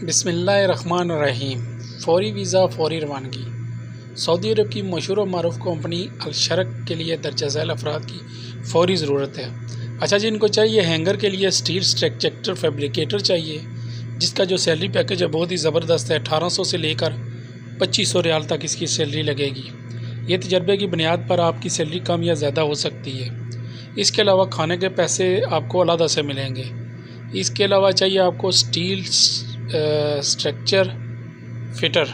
बिस्मिल्लाहिर्रहमानिर्रहीम। फ़ौरी वीज़ा फ़ौरी रवानगी। सऊदी अरब की मशहूर और मारूफ कंपनी अलशरक के लिए दर्जा झैल अफराद की फ़ौरी ज़रूरत है। अच्छा जी, इनको चाहिए हैंगर के लिए स्टील स्ट्रक्चर फैब्रिकेटर चाहिए, जिसका जो सैलरी पैकेज है बहुत ही ज़बरदस्त है। 1800 से लेकर 2500 रियाल तक इसकी सैलरी लगेगी। ये तजर्बे की बुनियाद पर आपकी सैलरी कम या ज़्यादा हो सकती है। इसके अलावा खाने के पैसे आपको अलग से मिलेंगे। इसके अलावा चाहिए आपको स्टील स्ट्रक्चर फिटर,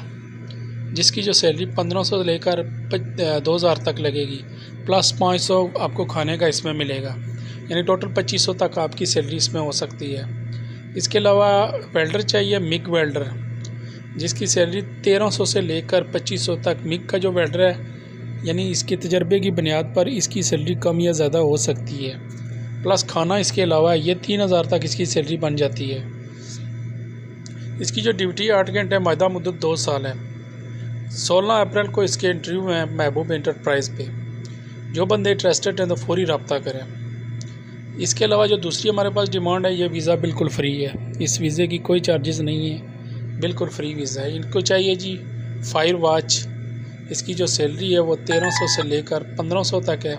जिसकी जो सैलरी 1500 से लेकर 2000 तक लगेगी, प्लस 500 आपको खाने का इसमें मिलेगा, यानी टोटल 2500 तक आपकी सैलरी इसमें हो सकती है। इसके अलावा वेल्डर चाहिए, मिग वेल्डर, जिसकी सैलरी 1300 से लेकर 2500 तक। मिग का जो वेल्डर है, यानी इसके तजर्बे की बुनियाद पर इसकी सैलरी कम या ज़्यादा हो सकती है, प्लस खाना इसके अलावा ये 3000 तक इसकी सैलरी बन जाती है। इसकी जो ड्यूटी 8 घंटे मायदा मुद्दत 2 साल है। 16 अप्रैल को इसके इंटरव्यू है महबूब एंटरप्राइज़ पे। जो बंदे इंटरेस्टेड हैं तो फौरी रब्ता करें। इसके अलावा जो दूसरी हमारे पास डिमांड है, ये वीज़ा बिल्कुल फ्री है। इस वीज़े की कोई चार्जेस नहीं है, बिल्कुल फ्री वीज़ा है। इनको चाहिए जी फायर वॉच। इसकी जो सैलरी है वो 1300 से लेकर 1500 तक है।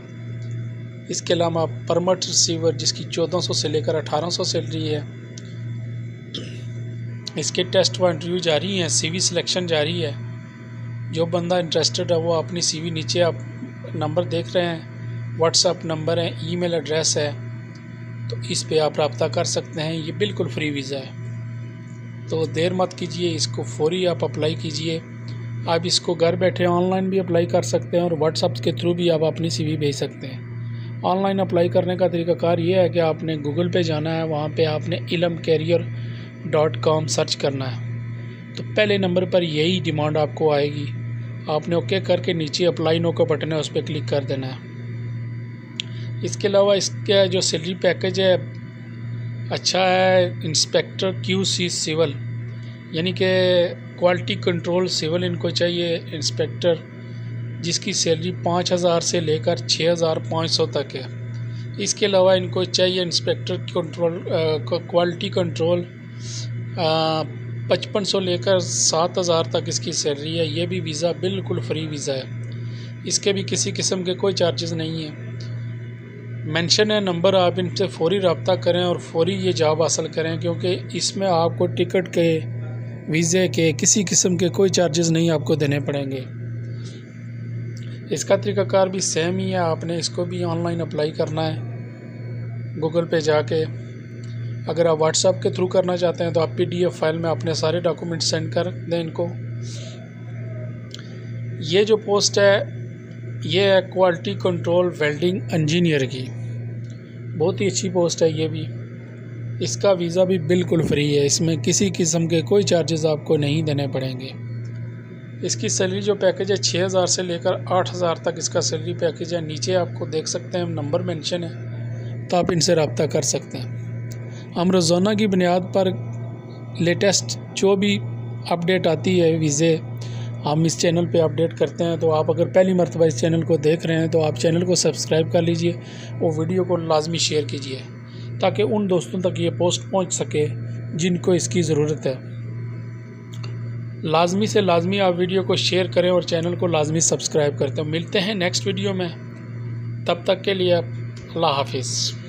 इसके अलावा परमिट रिसीवर, जिसकी 1400 से लेकर 1800 सैलरी है। इसके टेस्ट व इंटरव्यू जारी हैं, सीवी सिलेक्शन जारी है। जो बंदा इंटरेस्टेड है वो अपनी सीवी, नीचे आप नंबर देख रहे हैं, व्हाट्सएप नंबर है, ईमेल एड्रेस है, तो इस पे आप रब्ता कर सकते हैं। ये बिल्कुल फ्री वीज़ा है, तो देर मत कीजिए, इसको फौरी आप अप्लाई कीजिए। आप इसको घर बैठे ऑनलाइन भी अप्लाई कर सकते हैं और व्हाट्सएप के थ्रू भी आप अपनी सीवी भेज सकते हैं। ऑनलाइन अप्लाई करने का तरीकाकार ये है कि आपने गूगल पे जाना है, वहाँ पे आपने ilmcareer.com सर्च करना है, तो पहले नंबर पर यही डिमांड आपको आएगी। आपने ओके करके नीचे अप्लाई नो का बटन है, उस पर क्लिक कर देना है। इसके अलावा इसका जो सैलरी पैकेज है अच्छा है। इंस्पेक्टर QC सिविल, यानी कि क्वालिटी कंट्रोल सिविल इनको चाहिए इंस्पेक्टर, जिसकी सैलरी 5000 से लेकर 6500 तक है। इसके अलावा इनको चाहिए इंस्पेक्टर कंट्रोल क्वालिटी कंट्रोल 5500 लेकर 7000 तक इसकी सैलरी है। ये भी वीज़ा बिल्कुल फ्री वीज़ा है, इसके भी किसी किस्म के कोई चार्जेस नहीं है। मेंशन है नंबर, आप इनसे फौरी रब्ता करें और फौरी ये जॉब हासिल करें, क्योंकि इसमें आपको टिकट के, वीज़े के, किसी किस्म के कोई चार्जेस नहीं आपको देने पड़ेंगे। इसका तरीकाकार भी सेम ही है। आपने इसको भी ऑनलाइन अप्लाई करना है गूगल पे जाके। अगर आप व्हाट्सएप के थ्रू करना चाहते हैं तो आप PDF फाइल में अपने सारे डॉक्यूमेंट सेंड कर दें इनको। ये जो पोस्ट है ये है क्वालिटी कंट्रोल वेल्डिंग इंजीनियर की, बहुत ही अच्छी पोस्ट है ये भी। इसका वीज़ा भी बिल्कुल फ्री है, इसमें किसी किस्म के कोई चार्जेस आपको नहीं देने पड़ेंगे। इसकी सैलरी जो पैकेज है 6000 से लेकर 8000 तक इसका सैलरी पैकेज है। नीचे आपको देख सकते हैं नंबर मेंशन है, तो आप इनसे रब्ता कर सकते हैं। हम रोज़ाना की बुनियाद पर लेटेस्ट जो भी अपडेट आती है वीज़े, हम इस चैनल पे अपडेट करते हैं। तो आप अगर पहली मर्तबा इस चैनल को देख रहे हैं तो आप चैनल को सब्सक्राइब कर लीजिए और वीडियो को लाजमी शेयर कीजिए, ताकि उन दोस्तों तक ये पोस्ट पहुंच सके जिनको इसकी ज़रूरत है। लाजमी से लाजमी आप वीडियो को शेयर करें और चैनल को लाजमी सब्सक्राइब करते हैं। मिलते हैं नेक्स्ट वीडियो में, तब तक के लिए अल्लाह हाफिज़।